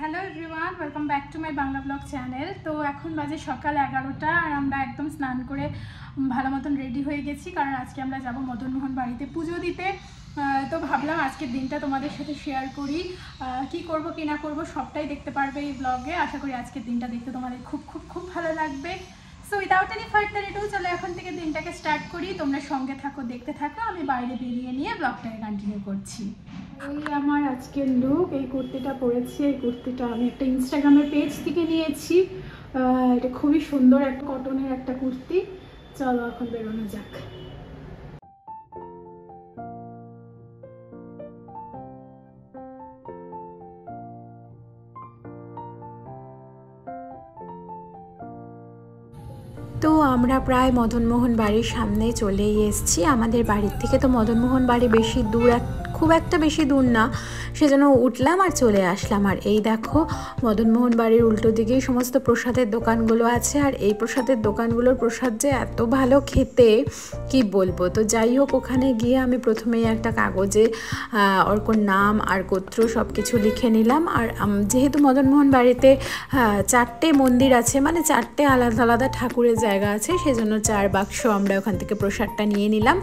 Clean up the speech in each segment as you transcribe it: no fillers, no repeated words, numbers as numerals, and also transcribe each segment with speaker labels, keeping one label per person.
Speaker 1: Hello everyone, welcome back to my Bangla blog channel. তো এখন বাজে সকাল 11টা আর আমরা একদম স্নান করে ভালো মতন রেডি হয়ে গেছি, কারণ আজকে আমরা যাব মদনমোহন বাড়িতে পুজো দিতে। তো ভাবলাম আজকের দিনটা তোমাদের সাথে শেয়ার করি, কি করব কি না করব সবটাই দেখতে পারবে এই ব্লগে। আশা করি আজকের দিনটা দেখতে তোমাদের খুব খুব খুব ভালো লাগবে। So without any further edu চলো এখন থেকে দিনটাকে স্টার্ট করি। তোমরা সঙ্গে থাকো, দেখতে থাকো, আমি বাইরে বেরিয়ে নিয়ে ব্লগটাকে কন্টিনিউ করছি। এই আমার আজকের লুক, এই কুর্তিটা পরেছি। এই কুর্তিটা আমি একটা ইনস্টাগ্রামের পেজ থেকে নিয়েছি। এটা খুবই সুন্দর একটা কটনের একটা কুর্তি। চলো এখন বেরোনো যাক। তো আমরা প্রায় মদনমোহন বাড়ির সামনে চলেই এসেছি। আমাদের বাড়ির থেকে তো মদনমোহন বাড়ি বেশি দূর, খুব একটা বেশি দূর না, সেজন্য উঠলাম আর চলে আসলাম। আর এই দেখো মদনমোহন বাড়ির উল্টো দিকেই সমস্ত প্রসাদের দোকানগুলো আছে। আর এই প্রসাদের দোকানগুলোর প্রসাদ যে এত ভালো খেতে কি বলবো। তো যাই হোক, ওখানে গিয়ে আমি প্রথমেই একটা কাগজে ওর নাম আর গোত্র সব কিছু লিখে নিলাম। আর যেহেতু মদনমোহন বাড়িতে 4টে মন্দির আছে, মানে 4টে আলাদা আলাদা ঠাকুরের জায়গা আছে, সেজন্য 4 বাক্স আমরা ওখান থেকে প্রসাদটা নিয়ে নিলাম।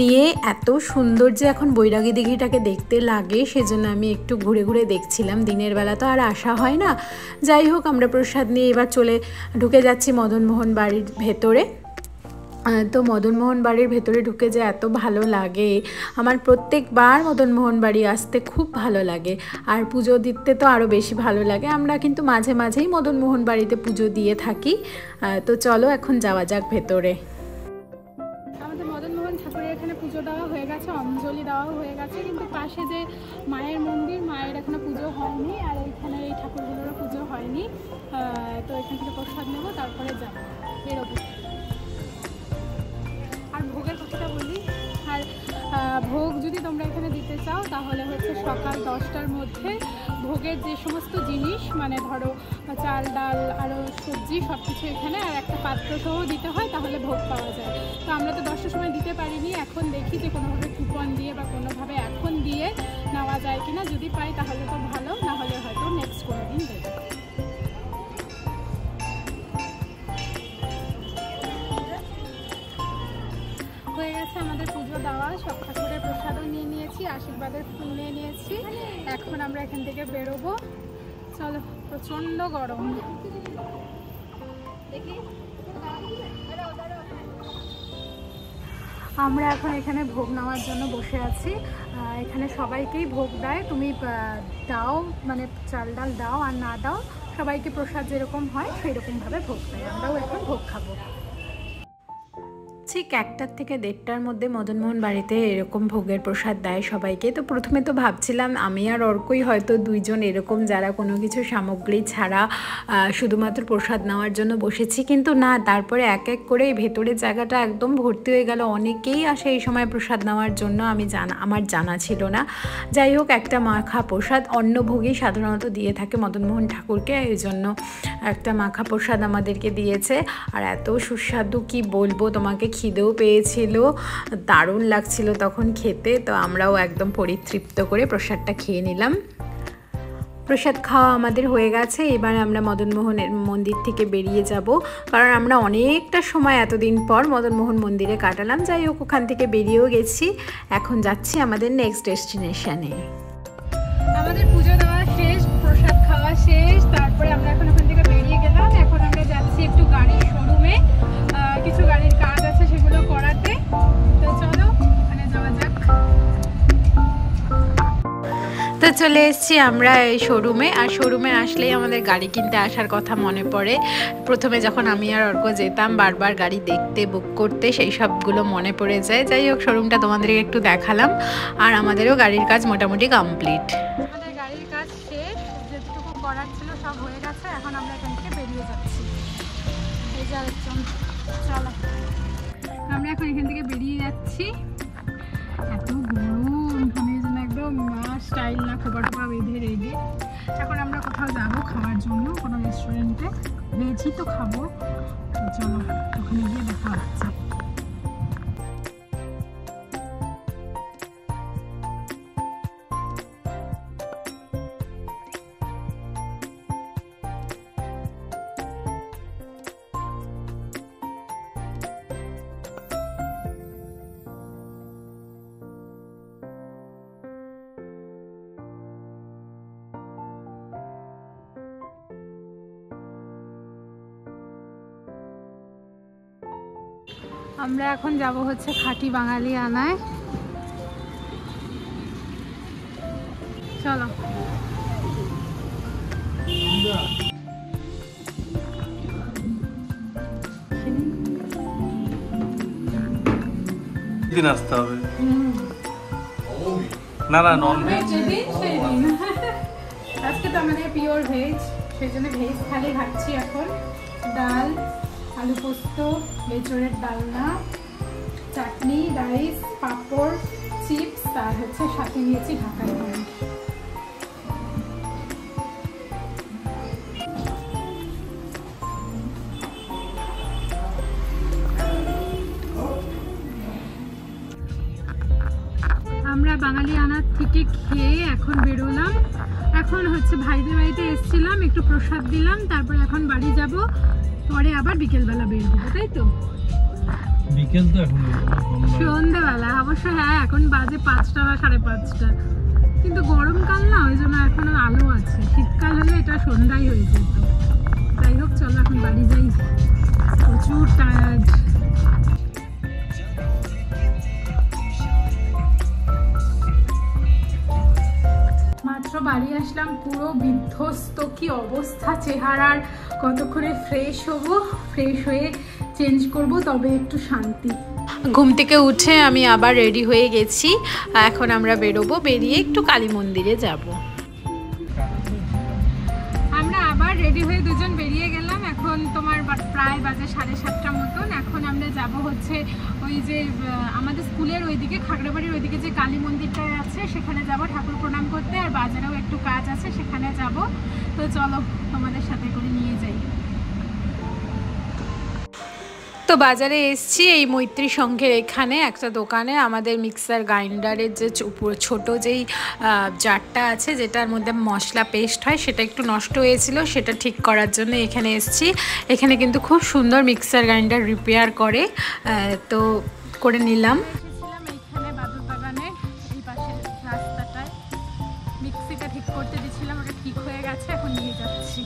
Speaker 1: নিয়ে এত সুন্দর যে এখন বৈরাগী দিঘিটাকে দেখতে লাগে, সেজন্য আমি একটু ঘুরে ঘুরে দেখছিলাম। দিনের বেলা তো আর আসা হয় না। যাই হোক, আমরা প্রসাদ নিয়ে এবার ঢুকে যাচ্ছি মদনমোহন বাড়ির ভেতরে। তো মদনমোহন বাড়ির ভেতরে ঢুকে যে এত ভালো লাগে, আমার প্রত্যেকবার মদনমোহন বাড়ি আসতে খুব ভালো লাগে। আর পুজো দিতে তো আরও বেশি ভালো লাগে। আমরা কিন্তু মাঝে মাঝেই মদনমোহন বাড়িতে পুজো দিয়ে থাকি। তো চলো এখন যাওয়া যাক ভেতরে। আমাদের মদনমোহন ঠাকুরের এখানে পুজো দেওয়া হয়ে গেছে, অঞ্জলি দেওয়া হয়ে গেছে, কিন্তু পাশে যে মায়ের মন্দির, মায়ের এখনো পুজো হয়নি। আর এইখানে এই ঠাকুরগুলোরও পুজো হয়নি। তো এখান থেকে প্রসাদ নেবো, তারপরে যাবো, বেরোবো। আর ভোগের কথাটা বলি, আর ভোগ যদি তোমরা এখানে দিতে চাও তাহলে হচ্ছে সকাল 10টার মধ্যে ভোগের যে সমস্ত জিনিস, মানে ধরো চাল ডাল আরও সবজি সব কিছু এখানে, আর একটা পাত্র সহ দিতে হয়, তাহলে ভোগ পাওয়া যায়। তো আমরা তো 10টার সময় দিতে পারিনি, এখন দেখি যে কোনোভাবে কুপন দিয়ে বা কোনোভাবে এখন দিয়ে নেওয়া যায় কিনা। যদি পাই তাহলে তো ভালো, না হলে হয়তো নেক্সট কোনো দিন দেবো। হয়ে গেছে আমাদের পুজো দেওয়া, সব ঠাকুরের প্রসাদও নিয়ে নিয়েছি, আশীর্বাদের ফুল নিয়ে নিয়েছি। এখন আমরা এখান থেকে বেরোবো। চলো, প্রচন্ড গরম। আমরা এখন এখানে ভোগ নেওয়ার জন্য বসে আছি। এখানে সবাইকেই ভোগ দেয়, তুমি দাও মানে চাল ডাল দাও আর না দাও, সবাইকে প্রসাদ যেরকম হয় সেই রকমভাবে ভোগ দেয়। আমরাও এখন ভোগ খাবো। ঠিক 1টা থেকে 1:30টার মধ্যে মদনমোহন বাড়িতে এরকম ভোগের প্রসাদ দেয় সবাইকে। তো প্রথমে তো ভাবছিলাম আমি আর অর্কই হয়তো 2জন এরকম, যারা কোনো কিছু সামগ্রী ছাড়া শুধুমাত্র প্রসাদ নেওয়ার জন্য বসেছি, কিন্তু না, তারপরে এক এক করে ভেতরের জায়গাটা একদম ভর্তি হয়ে গেল। অনেকেই আসে এই সময় প্রসাদ নেওয়ার জন্য, আমার জানা ছিল না। যাই হোক, একটা মাখা প্রসাদ, অন্নভোগই সাধারণত দিয়ে থাকে মদনমোহন ঠাকুরকে, এই জন্য একটা মাখা প্রসাদ আমাদেরকে দিয়েছে। আর এত সুস্বাদু কি বলবো তোমাকে, খিদেও পেয়েছিল, দারুণ লাগছিল তখন খেতে। তো আমরাও একদম পরিতৃপ্ত করে প্রসাদটা খেয়ে নিলাম। প্রসাদ খাওয়া আমাদের হয়ে গেছে। এবার আমরা মদনমোহনের মন্দির থেকে বেরিয়ে যাব, কারণ আমরা অনেকটা সময় এতদিন পর মদনমোহন মন্দিরে কাটালাম। যাই হোক, ওখান থেকে বেরিয়েও গেছি, এখন যাচ্ছি আমাদের নেক্সট ডেস্টিনেশনে। আমাদের পুজো দেওয়া শেষ, প্রসাদ খাওয়া শেষ, তারপরে আমরা এখন ওখান থেকে বেরিয়ে গেলাম। এখন আমরা যাচ্ছি একটু গাড়ির শোরুমে, কিছু গাড়ির কাজ আছে সেগুলো করাতে। তো চলো ওখানে যাওয়া যাক। তো চলে এসেছি আমরা এই শোরুমে। আর শোরুমে আসলেই আমাদের গাড়ি কিনতে আসার কথা মনে পড়ে। প্রথমে যখন আমি আর অর্ক যেতাম বারবার গাড়ি দেখতে, বুক করতে, সেই সবগুলো মনে পড়ে যায়। যাই হোক, শোরুমটা তোমাদেরকে একটু দেখালাম। আর আমাদেরও গাড়ির কাজ মোটামুটি কমপ্লিট। আমাদের গাড়ির কাজ শেষ, যেটুকু করার ছিল সব হয়ে গেছে। এখন আমরা এখান থেকে বেরিয়ে যাচ্ছি। এই যে আরেকজন, চলো আমরা এখন এখান থেকে বেরিয়ে যাচ্ছি। এত গরম, আমি যেন একদম স্টাইল না খোপা টোপা বেঁধে রেডি। এখন আমরা কোথাও যাবো খাওয়ার জন্য, কোনো রেস্টুরেন্টে, ভেজই তো খাবো। তো চলো ওখানে গিয়ে দেখা হচ্ছে।
Speaker 2: আমরা এখন যাব হচ্ছে খাঁটি বাঙালি আনায়। চলো।
Speaker 3: দিন আসতে হবে না না নন ভেজ
Speaker 2: আজকে তো আমাদের পিওর ভেজ, সেই জন্য ভেজ থালি খাচ্ছি এখন। ডাল, আলু পোস্ত, এঁচোড়ের ডালনা, চাটনি, রাইস, পাঁপড়, চিপস, আর হচ্ছে সাথে নিয়েছি ঢাকাই মাছ। আমরা বাঙালি আনার থেকে খেয়ে এখন বেরোলাম। এখন হচ্ছে ভাইদের বাড়িতে এসেছিলাম, একটু প্রসাদ দিলাম, তারপর এখন বাড়ি যাব, পরে আবার বিকেলবেলা বের হবো, তাই তো?
Speaker 3: বিকেল তো এখন
Speaker 2: সন্ধ্যেবেলা অবশ্য, হ্যাঁ এখন বাজে 5টা বা 5:30, কিন্তু গরমকাল না, ওই জন্য এখন আলো আছে। শীতকাল হলে এটা সন্ধ্যাই হয়ে যেত। যাই হোক, চলো এখন বাড়ি যাই, প্রচুর টায়ার্ড। বাড়ি আসলাম পুরো বিধ্বস্ত, কি অবস্থা চেহারার। কতক্ষণে ফ্রেশ হব, ফ্রেশ হয়ে চেঞ্জ করব, তবে একটু শান্তি।
Speaker 1: ঘুম থেকে উঠে আমি আবার রেডি হয়ে গেছি। এখন আমরা বেরোবো, বেরিয়ে একটু কালী মন্দিরে যাব।
Speaker 2: আমরা আবার রেডি হয়ে দুজন বেরিয়ে গেলাম। এখন তোমার প্রায় বাজে 7:30 মতন। এখন আমরা যাব হচ্ছে ওই যে আমাদের স্কুলের ওইদিকে, খাগড়াবাড়ির ওইদিকে যে কালী মন্দিরটা আছে, সেখানে যাব ঠাকুর প্রণাম করতে। আর বাজারেও একটু কাজ আছে, সেখানে যাব। তো চলো তোমাদের সাথে করে নিয়ে যাই।
Speaker 1: তো বাজারে এসছি এই মৈত্রী সংঘের এখানে একটা দোকানে। আমাদের মিক্সার গ্রাইন্ডারের যে ছোট যেই জারটা আছে, যেটার মধ্যে মশলা পেস্ট হয়, সেটা একটু নষ্ট হয়েছিল, সেটা ঠিক করার জন্য এখানে এসছি। এখানে কিন্তু খুব সুন্দর মিক্সার গ্রাইন্ডার রিপেয়ার করে, তো করে নিলাম।
Speaker 2: এইখানে বাদুর বাগানের এই পাশের রাস্তাটায় মিক্সিটা ঠিক করতে দিয়েছিলাম, ওটা ঠিক হয়ে গেছে, এখন নিয়ে যাচ্ছি।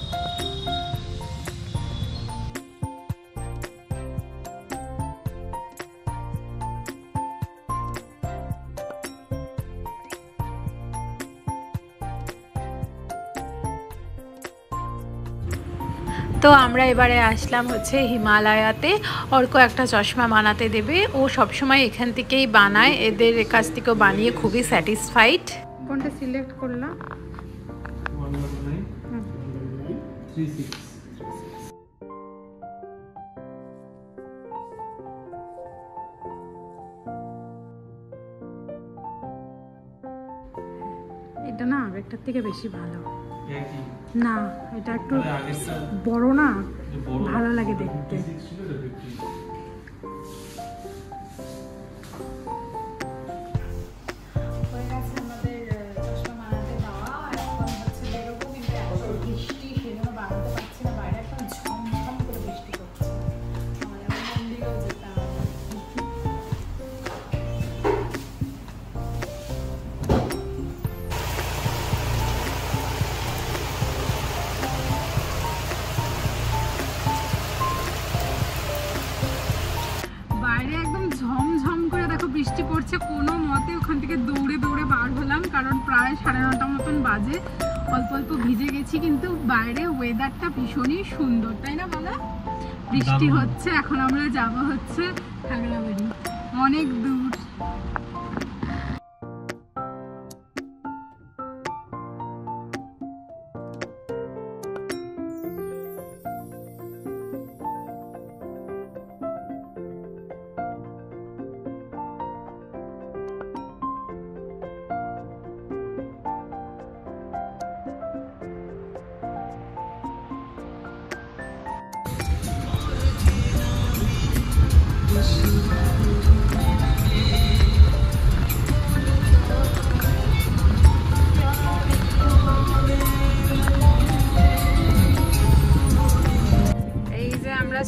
Speaker 1: তো আমরা এবারে আসলাম হচ্ছে হিমালয়াতে। অর্ক একটা চশমা বানাতে দেবে, ও সবসময় এখান থেকেই বানায়, এদের কাছ থেকেও বানিয়ে খুবই স্যাটিসফাইড।
Speaker 2: কোনটা সিলেক্ট করলাম? এটা না আগেরটার থেকে বেশি ভালো না, এটা একটু বড় না, ভালো লাগে দেখতে। ঝমঝম করে দেখো বৃষ্টি পড়ছে, কোনো মতে ওখান থেকে দৌড়ে দৌড়ে বার হলাম, কারণ প্রায় 9:30 মতন বাজে। অল্প অল্প ভিজে গেছি, কিন্তু বাইরে ওয়েদারটা ভীষণই সুন্দর, তাই না বলো? বৃষ্টি হচ্ছে। এখন আমরা যাব হচ্ছে খাগড়াবাড়ি, অনেক দূর।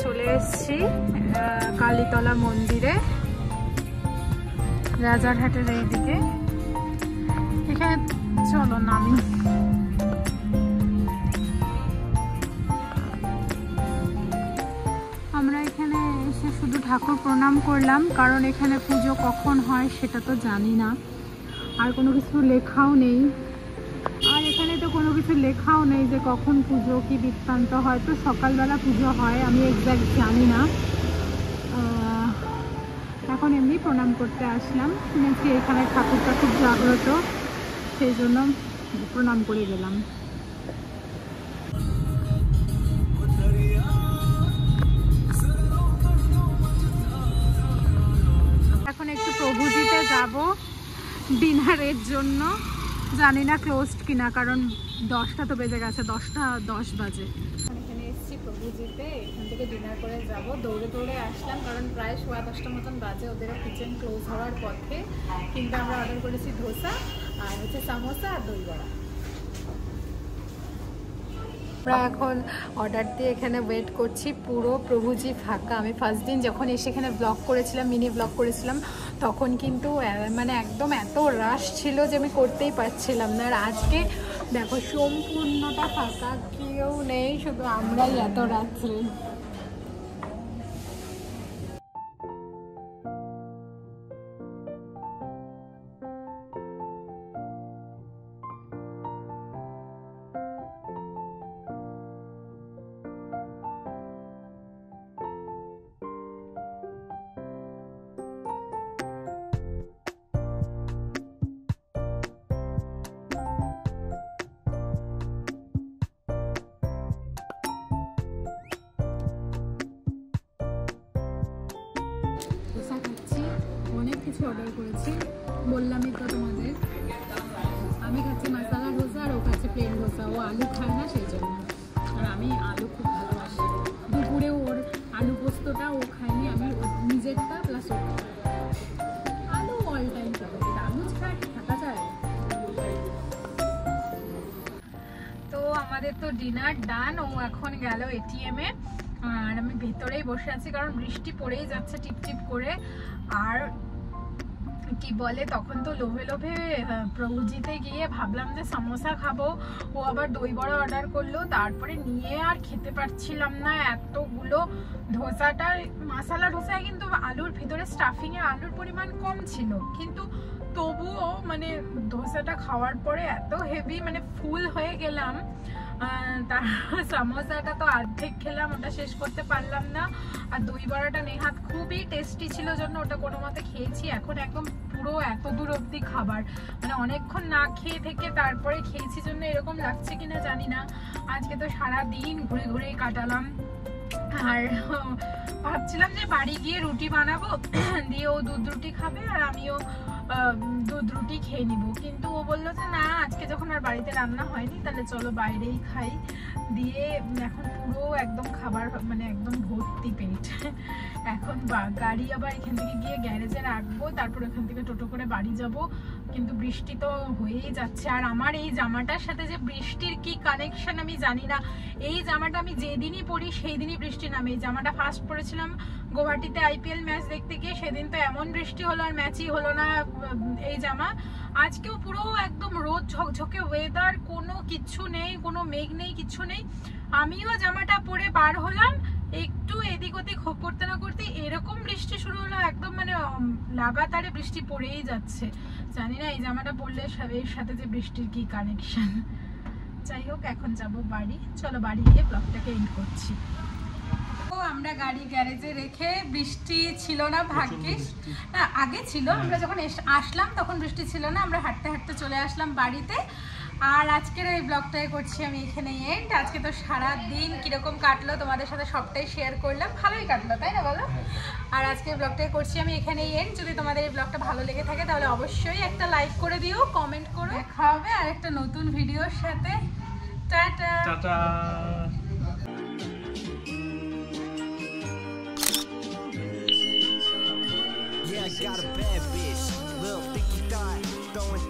Speaker 2: চলে এসেছি কালীতলা মন্দিরে, রাজারহাটের এইদিকে। এখানে চলো নামি। আমরা এখানে এসে শুধু ঠাকুর প্রণাম করলাম, কারণ এখানে পুজো কখন হয় সেটা তো জানি না, আর কোনো কিছু লেখাও নেই, আর এখানে তো কোনো কিছু লেখাও নেই যে কখন পুজো কি বৃত্তান্ত, হয়তো সকালবেলা পুজো হয়, আমি এক্স্যাক্ট জানি না। এখন এমনি প্রণাম করতে আসলাম, শুনেছি এখানে ঠাকুরটা খুব জাগ্রত, সেই জন্য প্রণাম করে গেলাম। এখন একটু প্রভুজিতে যাব ডিনারের জন্য, জানি না ক্লোজড কিনা, কারণ 10টা তো বেজে গেছে, 10টা 10 বাজে। এখানে এসেছি প্রভুজিতে, এখান থেকে ডিনার করে যাব। দৌড়ে দৌড়ে আসলাম কারণ প্রায় 10:15 মতন বাজে, ওদেরও কিচেন ক্লোজ হওয়ার পথে। কিন্তু আমরা অর্ডার করেছি ধোসা আর হচ্ছে সামোসা আর দই বড়া। আমরা এখন অর্ডার দিয়ে এখানে ওয়েট করছি, পুরো প্রভুজি ফাঁকা। আমি ফার্স্ট দিন যখন এসে এখানে ব্লগ করেছিলাম, মিনি ব্লগ করেছিলাম, তখন কিন্তু মানে একদম এত রাশ ছিল যে আমি করতেই পারছিলাম না। আর আজকে দেখো সম্পূর্ণটা ফাঁকা, কেউ নেই, শুধু আমরাই এত রাত্রে। অনেক কিছু অর্ডার করেছি, বললামই তো তোমাদের। আমি খাচ্ছি মশলা ডোসা আর ও খাচ্ছে প্লেন ডোসা। ও আলু খায় না সেই জন্য, আর আমি আলু খুব ভালোবাসি। দুপুরে ওর আলু পোস্তটা ও খায়নি, আমি নিজেরটা প্লাস ও আলু অল টাইম ফেভারিট, আলু ছাড়া থাকা যায়। তো আমাদের তো ডিনার ডান। ও এখন গেল এটিএমে, আর আমি ভেতরেই বসে আছি কারণ বৃষ্টি পড়েই যাচ্ছে টিপটিপ করে। আর কি বলে, তখন তো লোভে লোভে প্রভুজিতে গিয়ে ভাবলাম যে সামোসা খাবো, ও আবার দই বড়া অর্ডার করলো, তারপরে নিয়ে আর খেতে পারছিলাম না এতগুলো। ধোসাটা মশলা ধোসায় কিন্তু আলুর ভিতরে স্টাফিংয়ে আলুর পরিমাণ কম ছিল, কিন্তু তবুও মানে ধোসাটা খাওয়ার পরে এত হেভি, মানে ফুল হয়ে গেলাম। তার সামোসাটা তো অর্ধেক খেলাম, ওটা শেষ করতে পারলাম না। আর দই বড়াটা নেহাত খুবই টেস্টি ছিল জন্য ওটা কোনো মতে খেয়েছি। এখন একদম পুরো এত দূর অবধি খাবার, মানে অনেকক্ষণ না খেয়ে থেকে তারপরে খেয়েছি জন্য এরকম লাগছে কিনা জানি না। আজকে তো সারা দিন ঘুরে ঘুরে কাটালাম, আর ভাবছিলাম যে বাড়ি গিয়ে রুটি বানাবো, দিয়ে ও দুধ রুটি খাবে আর আমিও দুধ রুটি খেয়ে নিব। কিন্তু ও বললো যে না, আজকে যখন আর বাড়িতে রান্না হয়নি তাহলে চলো বাইরেই খাই। দিয়ে এখন পুরো একদম খাবার মানে একদম ভর্তি পেট। এখন গাড়ি আবার এখান থেকে গিয়ে গ্যারেজে রাখবো, তারপর এখান থেকে টোটো করে বাড়ি যাব। কিন্তু বৃষ্টি তো হয়েই যাচ্ছে, আর আমার এই জামাটার সাথে যে বৃষ্টির কি কানেকশন আমি জানি না। এই জামাটা আমি যেদিনই পরি সেই দিনই বৃষ্টি নামে। এই জামাটা ফার্স্ট পরেছিলাম গুয়াহাটিতে আইপিএল ম্যাচ দেখতে গিয়ে, সেদিন তো এমন বৃষ্টি হলো আর ম্যাচই হলো না এই জামা। আজকেও পুরো একদম রোদ ঝকঝকে ওয়েদার, কোনো কিচ্ছু নেই, কোনো মেঘ নেই, কিচ্ছু নেই। আমিও জামাটা পরে বার হলাম, একটু এদিক ওদিক করতে না করতে এরকম বৃষ্টি শুরু হলো, একদম মানে লাগাতারে বৃষ্টি পড়েই যাচ্ছে। জানি না এই জামাটা পরলে এর সাথে যে বৃষ্টির কি কানেকশন। যাই হোক, এখন যাব বাড়ি। চলো বাড়ি গিয়ে ব্লগটাকে এন্ড করছি। আমরা গাড়ি গ্যারেজে রেখে, বৃষ্টি ছিল না ভাগ্যিস, না আগে ছিল, আমরা যখন আসলাম তখন বৃষ্টি ছিল না, আমরা হাঁটতে হাঁটতে চলে আসলাম বাড়িতে। আর আজকের এই ব্লগটাই করছি আমি এখানে এন্ড। আজকে তো সারা দিন কিরকম কাটলো তোমাদের সাথে সবটাই শেয়ার করলাম, ভালোই কাটলো তাই না বলো? আর আজকের ব্লগটাই করছি আমি এখানেই এন্ড। যদি তোমাদের এই ব্লগটা ভালো লেগে থাকে তাহলে অবশ্যই একটা লাইক করে দিও, কমেন্ট করো। দেখা হবে আর একটা নতুন ভিডিওর সাথে। Tata
Speaker 3: tata.
Speaker 4: Yeah, I got a bad bitch, little thicky thigh, throwing